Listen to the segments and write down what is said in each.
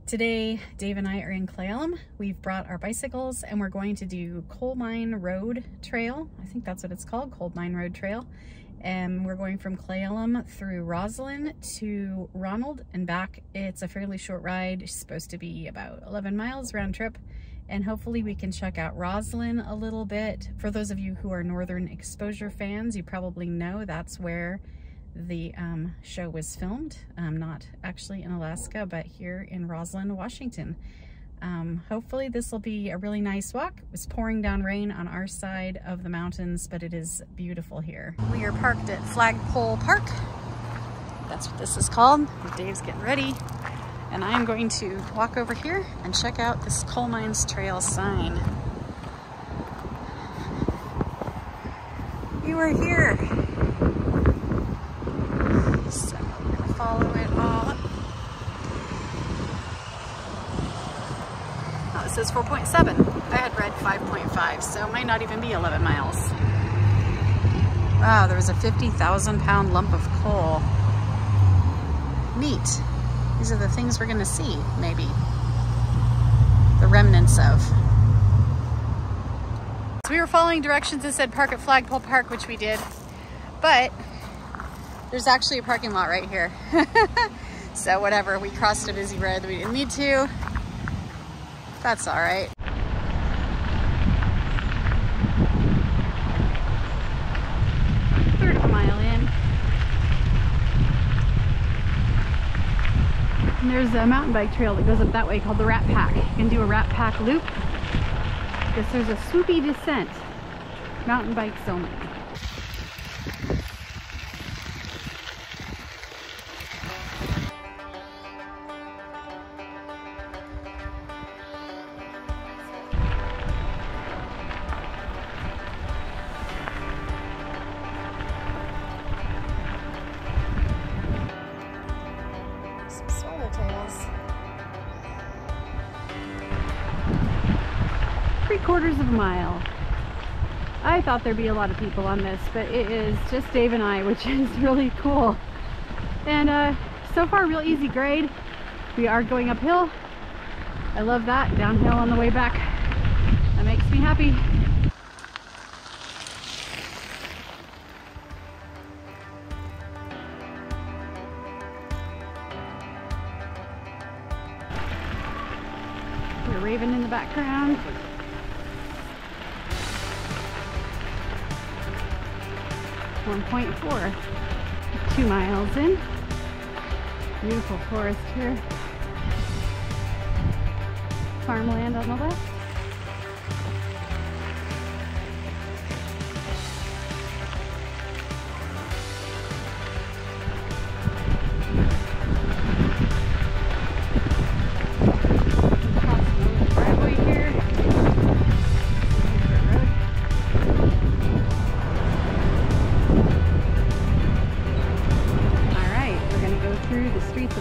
Today, Dave and I are in Cle Elum. We've brought our bicycles and we're going to do Coal Mine Road Trail. I think that's what it's called, Coal Mine Road Trail. And we're going from Cle Elum through Roslyn to Ronald and back. It's a fairly short ride. It's supposed to be about 11 miles round trip. And hopefully we can check out Roslyn a little bit. For those of you who are Northern Exposure fans, you probably know that's where the show was filmed. Not actually in Alaska, but here in Roslyn, Washington. Hopefully this will be a really nice walk. It was pouring down rain on our side of the mountains, but it is beautiful here. We are parked at Flagpole Park. That's what this is called. Dave's getting ready. And I'm going to walk over here and check out this Coal Mines Trail sign. You are here. So we're gonna follow it all up. Oh, it says 4.7. I had read 5.5, so it might not even be 11 miles. Wow, there was a 50,000 pound lump of coal. Neat. These are the things we're gonna see, maybe. The remnants of. So we were following directions that said park at Flagpole Park, which we did, but there's actually a parking lot right here. So whatever, we crossed a busy road that we didn't need to. That's all right. Third of a mile in. And there's a mountain bike trail that goes up that way called the Rat Pack. You can do a Rat Pack loop. Because there's a swoopy descent. Mountain bikes only. Three-quarters of a mile. I thought there'd be a lot of people on this, but it is just Dave and I, which is really cool. And so far, real easy grade. We are going uphill. I love that. Downhill on the way back. That makes me happy. The raven in the background. 1.4. 2 miles in. Beautiful forest here. Farmland on the left.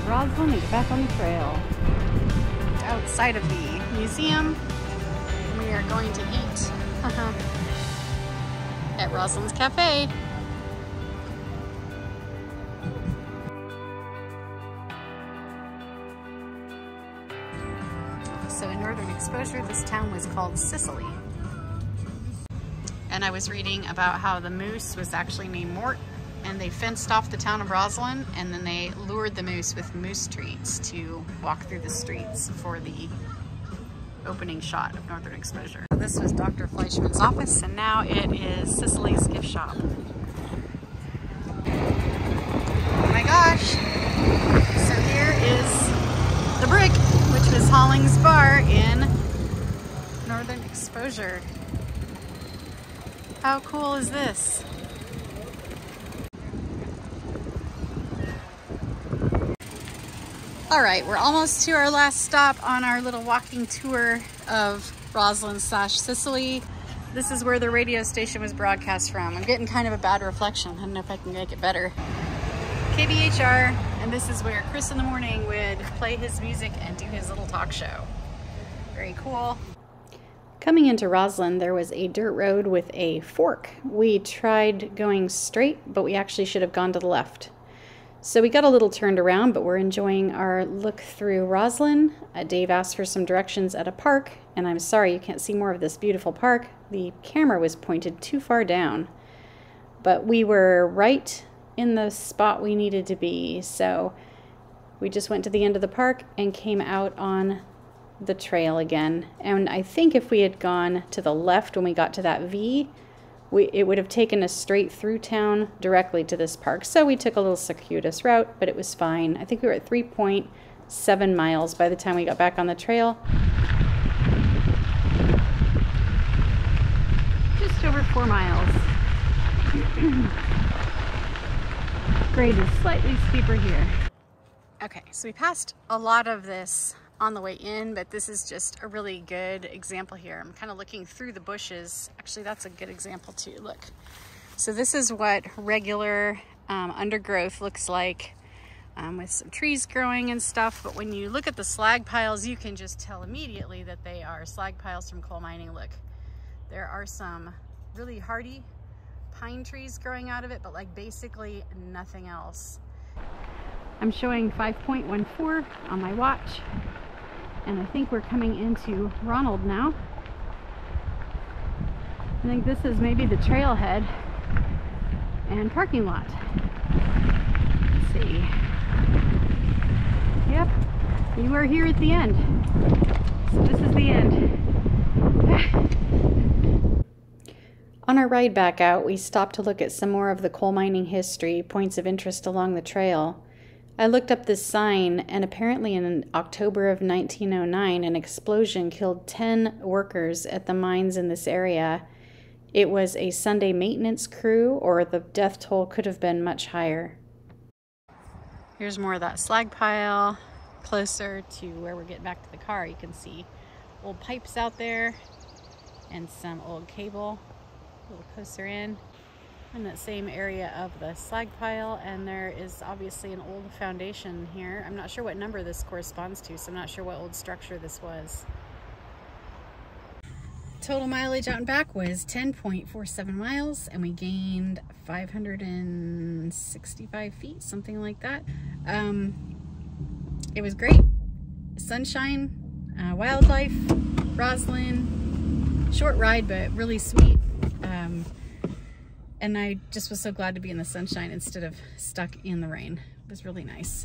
Roslyn and get back on the trail. Outside of the museum, we are going to eat at Roslyn's Cafe. So in Northern Exposure, this town was called Sicily. And I was reading about how the moose was actually named Mort, and they fenced off the town of Roslyn, and then they lured the moose with moose treats to walk through the streets for the opening shot of Northern Exposure. So this was Dr. Fleischman's office, and now it is Sicily's gift shop. Oh my gosh! So here is the Brick, which was Holling's bar in Northern Exposure. How cool is this? All right, we're almost to our last stop on our little walking tour of Roslyn/Sicily. This is where the radio station was broadcast from. I'm getting kind of a bad reflection. I don't know if I can make it better. KBHR, and this is where Chris in the morning would play his music and do his little talk show. Very cool. Coming into Roslyn, there was a dirt road with a fork. We tried going straight, but we actually should have gone to the left. So we got a little turned around, but we're enjoying our look through Roslyn. Dave asked for some directions at a park, and I'm sorry you can't see more of this beautiful park. The camera was pointed too far down, but we were right in the spot we needed to be. So we just went to the end of the park and came out on the trail again. And I think if we had gone to the left when we got to that V, it would have taken us straight through town directly to this park. So we took a little circuitous route, but it was fine. I think we were at 3.7 miles by the time we got back on the trail. Just over 4 miles. Grade is slightly steeper here. Okay, so we passed a lot of this on the way in, but this is just a really good example here. I'm kind of looking through the bushes. Actually, that's a good example too. Look. So this is what regular undergrowth looks like with some trees growing and stuff. But when you look at the slag piles, you can just tell immediately that they are slag piles from coal mining. Look, there are some really hardy pine trees growing out of it, but like basically nothing else. I'm showing 5.14 on my watch. And I think we're coming into Ronald now. I think this is maybe the trailhead and parking lot. Let's see. Yep, you are here at the end. So this is the end. On our ride back out, we stopped to look at some more of the coal mining history, points of interest along the trail. I looked up this sign, and apparently in October of 1909, an explosion killed 10 workers at the mines in this area. It was a Sunday maintenance crew, or the death toll could have been much higher. Here's more of that slag pile. Closer to where we're getting back to the car, you can see old pipes out there and some old cable a little closer in. In that same area of the slag pile, and there is obviously an old foundation here. I'm not sure what number this corresponds to, so I'm not sure what old structure this was. Total mileage out and back was 10.47 miles, and we gained 565 feet, something like that. It was great. Sunshine, wildlife, Roslyn, short ride, but really sweet. And I just was so glad to be in the sunshine instead of stuck in the rain. It was really nice.